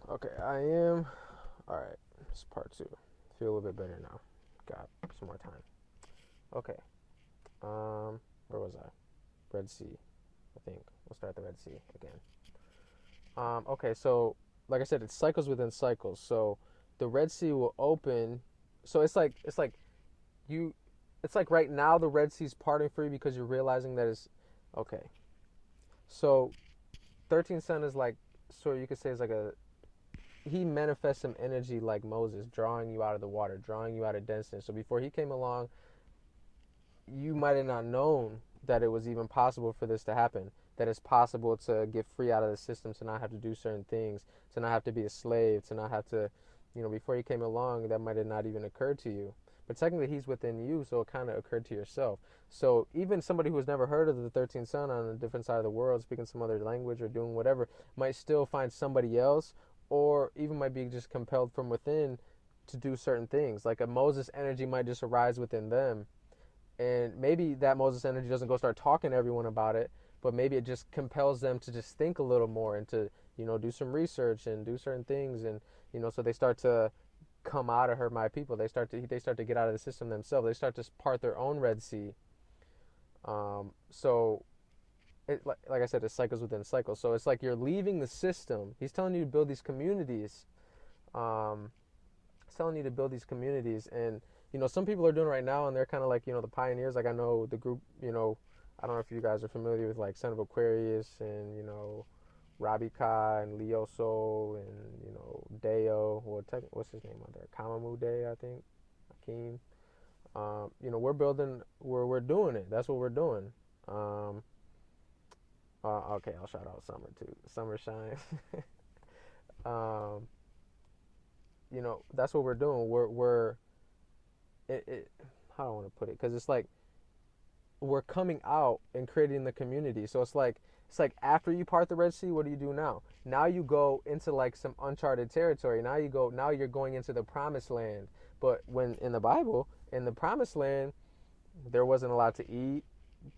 Okay, I am. All right, it's part two. Feel a little bit better now. Got some more time. Okay. Where was I? Red Sea, I think. We'll start at the Red Sea again. Okay, so like I said, it's cycles within cycles. So the Red Sea will open. So it's like you. It's like right now the Red Sea's parting for you because you're realizing that it's okay. So 13th son is like, so you could say it's like a, he manifests some energy like Moses, drawing you out of the water, drawing you out of density. So before he came along, you might have not known that it was even possible for this to happen. That it's possible to get free out of the system, to not have to do certain things, to not have to be a slave, to not have to, before he came along, that might have not even occurred to you. But technically, he's within you, so it kind of occurred to yourself. So even somebody who has never heard of the 13th son on a different side of the world, speaking some other language or doing whatever, might still find somebody else, or even might be just compelled from within to do certain things. Like a Moses energy might just arise within them, and maybe that Moses energy doesn't go start talking to everyone about it, but maybe it just compels them to just think a little more and to, do some research and do certain things. And, so they start to come out of her, my people. They start to get out of the system themselves. They start to part their own Red Sea. So like I said, it cycles within cycles. So it's like you're leaving the system. He's telling you to build these communities. Um, he's telling you to build these communities, and some people are doing it right now, and they're kind of like the pioneers. Like I know the group. I don't know if you guys are familiar with like Son of Aquarius and Robbie Ka and Leo Soul and Deo. Well, what's his name out there? Kamamu Day, I think. Akeem. We're building. We're doing it. That's what we're doing. Um, okay, I'll shout out Summer too. Summer Shine. um, that's what we're doing. We're it how do I want to put it? Because it's like we're coming out and creating the community. So it's like after you part the Red Sea, what do you do now? Now you go into like some uncharted territory. Now you're going into the promised land. But when in the Bible, in the promised land, there wasn't a lot to eat.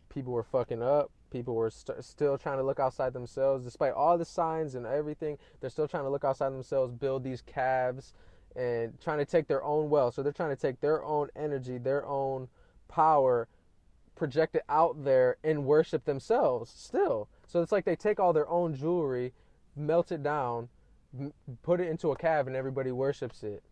People were fucking up. People were still trying to look outside themselves, despite all the signs and everything. They're still trying to look outside themselves, build these calves, and trying to take their own wealth. So they're trying to take their own energy, their own power, project it out there, and worship themselves still. So it's like they take all their own jewelry, melt it down, put it into a calf, and everybody worships it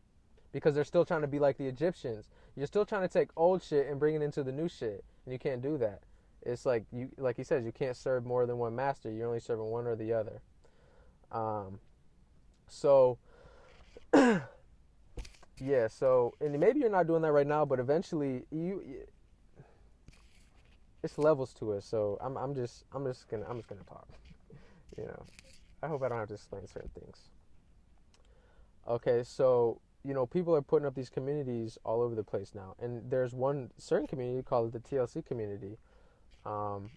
because they're still trying to be like the Egyptians. You're still trying to take old shit and bring it into the new shit, and you can't do that. It's like he says, you can't serve more than one master. You're only serving one or the other. Um, so yeah, so and maybe you're not doing that right now, but eventually it's levels to it. So I'm just gonna talk. You know, I hope I don't have to explain certain things. Okay, so people are putting up these communities all over the place now, and there's one certain community called the TLC community. Um,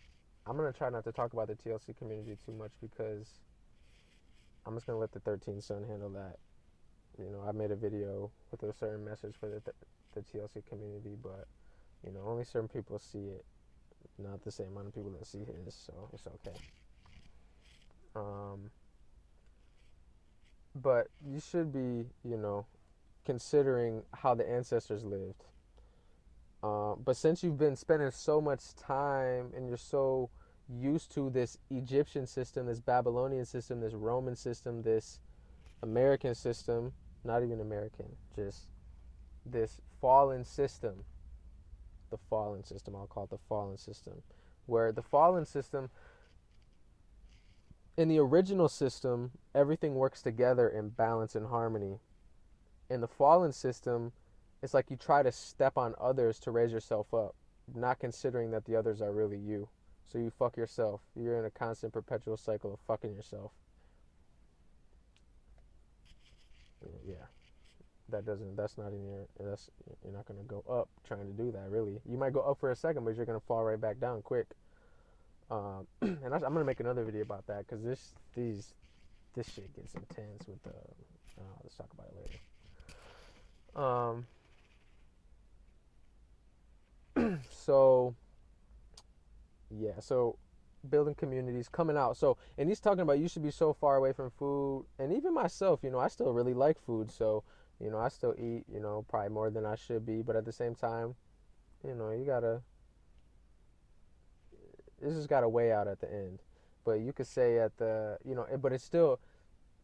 I'm gonna try not to talk about the TLC community too much because I'm just gonna let the 13th son handle that. I made a video with a certain message for the TLC community, but only certain people see it. Not the same amount of people that see his, so it's okay. Um, but you should be, considering how the ancestors lived. But since you've been spending so much time and you're so used to this Egyptian system, this Babylonian system, this Roman system, this American system, not even American, just this fallen system, the fallen system, I'll call it the fallen system, where the fallen system, in the original system, everything works together in balance and harmony. In the fallen system, it's like you try to step on others to raise yourself up, not considering that the others are really you. So you fuck yourself. You're in a constant perpetual cycle of fucking yourself. Yeah. That's not in your, that's, you're not going to go up trying to do that, really. You might go up for a second, but you're going to fall right back down quick. And I'm going to make another video about that because this shit gets intense with the, let's talk about it later. Um, so yeah, so building communities, coming out. So, and he's talking about you should be so far away from food. And even myself, I still really like food. So, I still eat, probably more than I should be. But at the same time, you gotta, this just got to weigh out at the end. But you could say at the, but it's still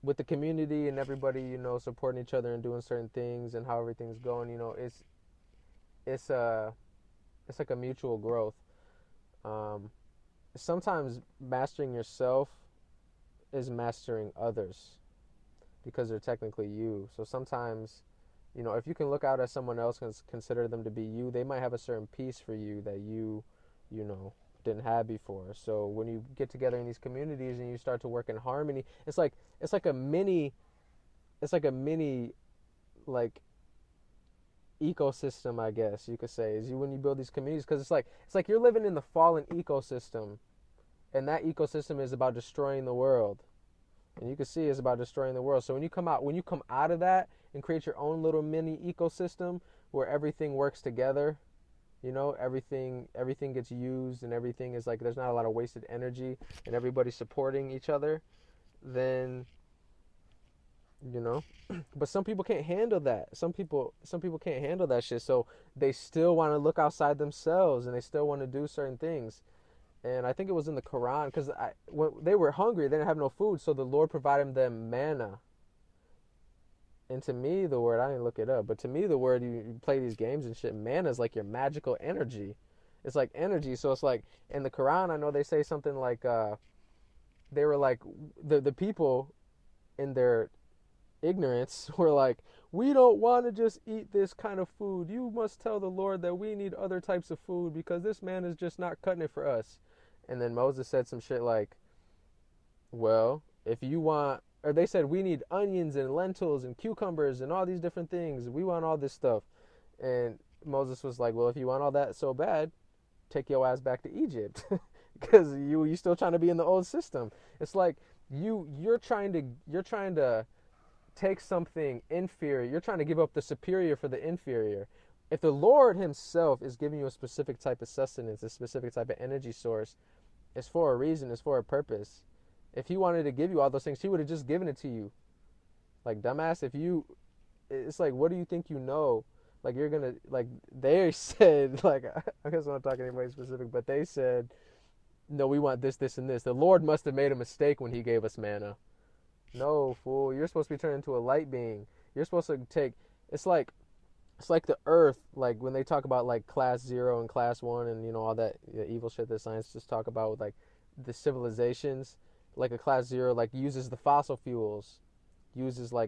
with the community and everybody, supporting each other and doing certain things and how everything's going. It's a, it's like a mutual growth. Um, Sometimes mastering yourself is mastering others because they're technically you. So sometimes, if you can look out at someone else and consider them to be you, they might have a certain piece for you that you know, didn't have before. So when you get together in these communities and you start to work in harmony, it's like a mini, like ecosystem, I guess you could say, is when you build these communities, because it's like you're living in the fallen ecosystem, and that ecosystem is about destroying the world, and you can see it's about destroying the world. So when you come out of that and create your own little mini ecosystem where everything works together, everything gets used, and everything is like there's not a lot of wasted energy, and everybody's supporting each other, then but some people can't handle that. Some people can't handle that shit, so they still want to look outside themselves, and they still want to do certain things. And I think it was in the Quran, because when they were hungry, they didn't have no food, so the Lord provided them manna. And to me, the word, I didn't look it up, but to me, the word, you play these games and shit, manna is like your magical energy. It's like energy. So it's like in the Quran, I know they say something like they were like the people in their ignorance were like, we don't want to just eat this kind of food. You must tell the Lord that we need other types of food because this man is just not cutting it for us. And then Moses said some shit like, well, if you want, or they said, we need onions and lentils and cucumbers and all these different things. We want all this stuff. And Moses was like, well, if you want all that so bad, take your ass back to Egypt because you still trying to be in the old system. It's like you're trying to take something inferior. You're trying to give up the superior for the inferior. If the Lord himself is giving you a specific type of sustenance, a specific type of energy source, it's for a reason, it's for a purpose. If he wanted to give you all those things, he would have just given it to you. Like, dumbass, it's like, what do you think you know? Like, you're gonna, like, they said, like, I guess I'm not talking anybody specific, but they said, no, we want this, this, and this. The Lord must have made a mistake when he gave us manna. No, fool. You're supposed to be turned into a light being. You're supposed to take. It's like the Earth. Like when they talk about like class 0 and class 1, and all that evil shit that scientists talk about with like the civilizations. Like a class 0 like uses the fossil fuels,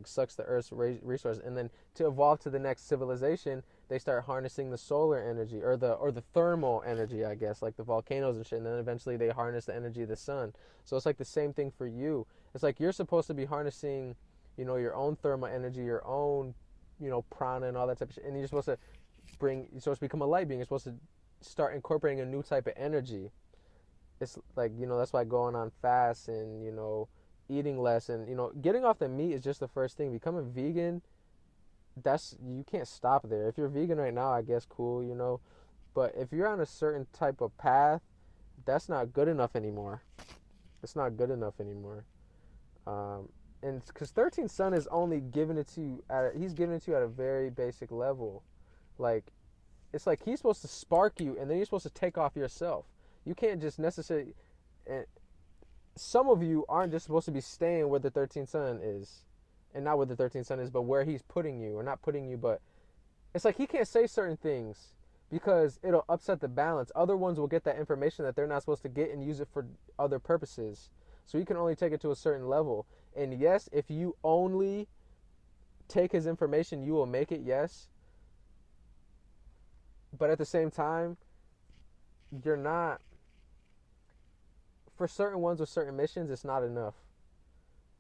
sucks the Earth's resource, and then to evolve to the next civilization, they start harnessing the solar energy or the thermal energy, I guess, like the volcanoes and shit, and then eventually they harness the energy of the sun. So it's like the same thing for you. It's like you're supposed to be harnessing, your own thermal energy, your own, prana and all that type of shit, and you're supposed to become a light being. You're supposed to start incorporating a new type of energy. It's like, that's why going on fasts and, eating less and, getting off the meat is just the first thing. Becoming vegan, you can't stop there. If you're vegan right now, I guess cool, but if you're on a certain type of path, that's not good enough anymore. It's not good enough anymore. And because 13th Son is only giving it to you he's giving it to you at a very basic level. Like, it's like he's supposed to spark you, and then you're supposed to take off yourself. You can't just necessarily. Some of you aren't just supposed to be staying where the 13th Son is, and not where the 13th Son is, but where he's putting you, or not putting you. But it's like he can't say certain things because it'll upset the balance. Other ones will get that information that they're not supposed to get and use it for other purposes. So you can only take it to a certain level. And yes, if you only take his information, you will make it. Yes, but at the same time, you're not. For certain ones with certain missions, it's not enough.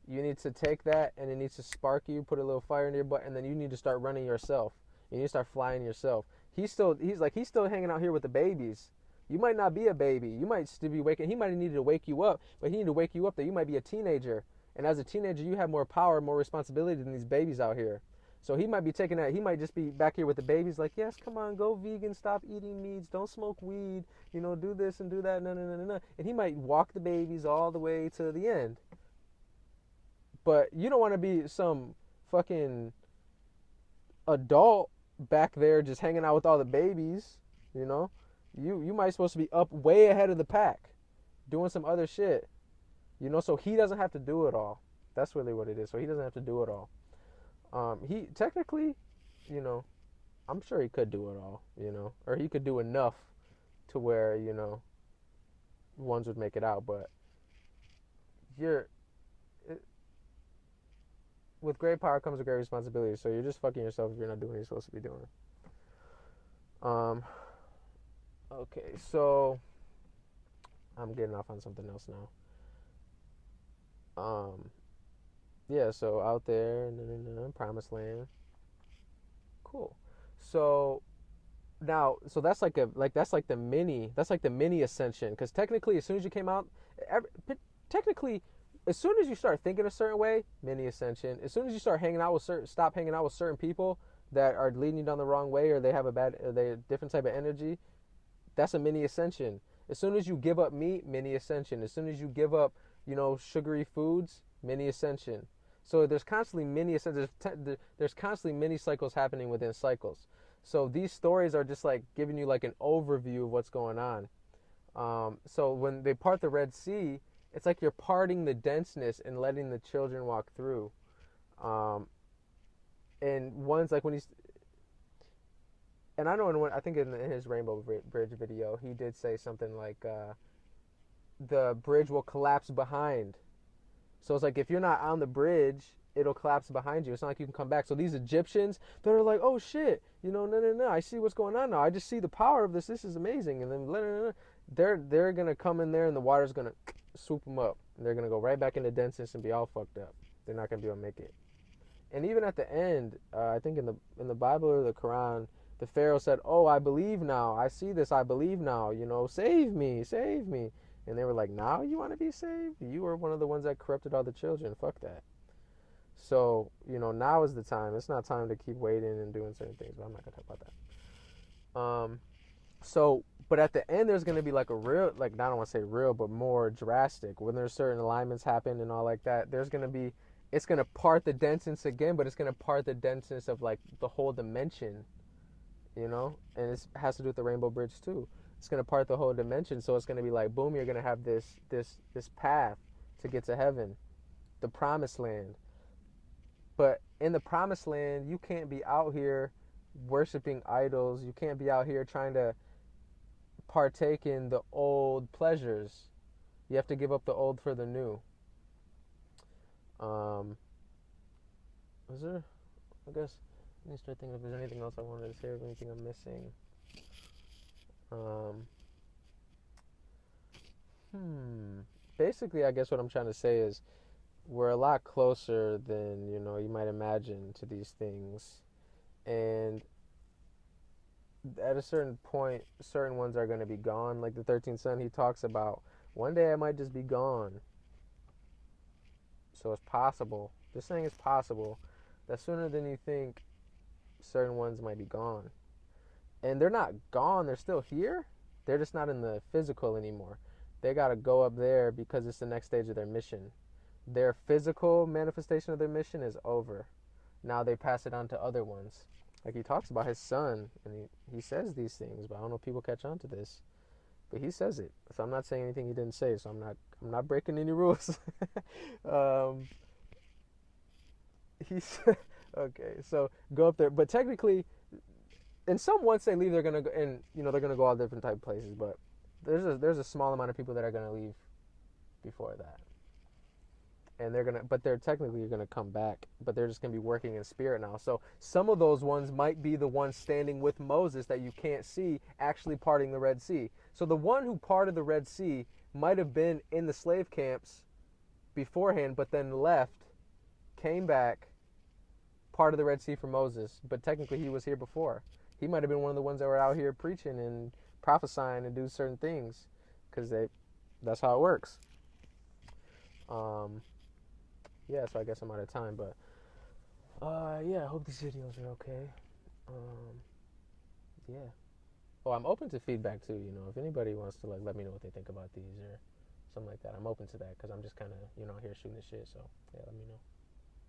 You need to take that, and it needs to spark you, put a little fire in your butt, and then you need to start running yourself. You need to start flying yourself. He's still hanging out here with the babies. You might not be a baby. You might still be waking. He might have needed to wake you up, but he needed to wake you up that you might be a teenager. And as a teenager, you have more power, more responsibility than these babies out here. So he might be taking that. He might just be back here with the babies, like, yes, come on, go vegan, stop eating meats, don't smoke weed, do this and do that, no, no, no, no, no. And he might walk the babies all the way to the end. But you don't want to be some fucking adult back there just hanging out with all the babies, you know? You might supposed to be up way ahead of the pack, doing some other shit, so he doesn't have to do it all. That's really what it is. So he doesn't have to do it all. He technically, I'm sure he could do it all, or he could do enough to where, ones would make it out. But you're, it, with great power comes with great responsibility. So you're just fucking yourself if you're not doing what you're supposed to be doing. Okay, so I'm getting off on something else now. Yeah, so out there in Promised Land. Cool. So now, so that's like the mini ascension, because technically as soon as you came out, technically as soon as you start thinking a certain way, mini ascension. As soon as you start stop hanging out with certain people that are leading you down the wrong way, or they have a different type of energy, that's a mini ascension. As soon as you give up meat, mini ascension. As soon as you give up, sugary foods, mini ascension. So there's constantly mini ascensions. There's constantly mini cycles happening within cycles. So these stories are just like giving you like an overview of what's going on. So when they part the Red Sea, it's like you're parting the denseness and letting the children walk through. And one's like when he's, and I know I think in his Rainbow Bridge video, he did say something like the bridge will collapse behind. So it's like if you're not on the bridge, it'll collapse behind you. It's not like you can come back. So these Egyptians, they're like, oh shit, no, I see what's going on now. I just see the power of this. This is amazing. And then they're gonna come in there, and the water's gonna swoop them up. And they're gonna go right back into denseness and be all fucked up. They're not gonna be able to make it. And even at the end, I think in the Bible or the Quran, the Pharaoh said, "Oh, I believe now. I see this. I believe now. Save me, save me." And they were like, "Now you want to be saved? You were one of the ones that corrupted all the children. Fuck that." So now is the time. It's not time to keep waiting and doing certain things. But I'm not gonna talk about that. But at the end, there's gonna be like a real, like, I don't want to say real, but more drastic. When there's certain alignments happen and all like that, there's gonna be, it's gonna part the denseness again, but it's gonna part the denseness of like the whole dimension. And it has to do with the Rainbow Bridge too. It's gonna part the whole dimension, so it's gonna be like, boom, you're gonna have this path to get to heaven, the Promised Land. But in the Promised Land, you can't be out here worshiping idols. You can't be out here trying to partake in the old pleasures. You have to give up the old for the new. Is there? I guess. Let me start thinking if there's anything else I wanted to say, or anything I'm missing. Basically, I guess what I'm trying to say is we're a lot closer than you might imagine to these things, and at a certain point, certain ones are going to be gone. Like the 13th son, he talks about one day I might just be gone. So it's possible. This thing is possible that sooner than you think, certain ones might be gone. And they're not gone, they're still here. They're just not in the physical anymore. They got to go up there because it's the next stage of their mission. Their physical manifestation of their mission is over. Now they pass it on to other ones. Like he talks about his son, and he says these things, but I don't know if people catch on to this. But he says it. So I'm not saying anything he didn't say, so I'm not breaking any rules. He's okay, so go up there. But technically, and some once they leave, they're gonna go, and they're gonna go all different type of places. But there's a small amount of people that are gonna leave before that, and they're technically gonna come back, but they're just gonna be working in spirit now. So some of those ones might be the ones standing with Moses that you can't see, actually parting the Red Sea. So the one who parted the Red Sea might have been in the slave camps beforehand, but then left, came back, part of the Red Sea for Moses, but technically he was here before. He might have been one of the ones that were out here preaching and prophesying and do certain things, because that's how it works. Yeah, so I guess I'm out of time, but Yeah, I hope these videos are okay. Um, yeah. Oh, I'm open to feedback too. You know, if anybody wants to like let me know what they think about these or something like that, I'm open to that because I'm just kind of here shooting the shit. So yeah, let me know.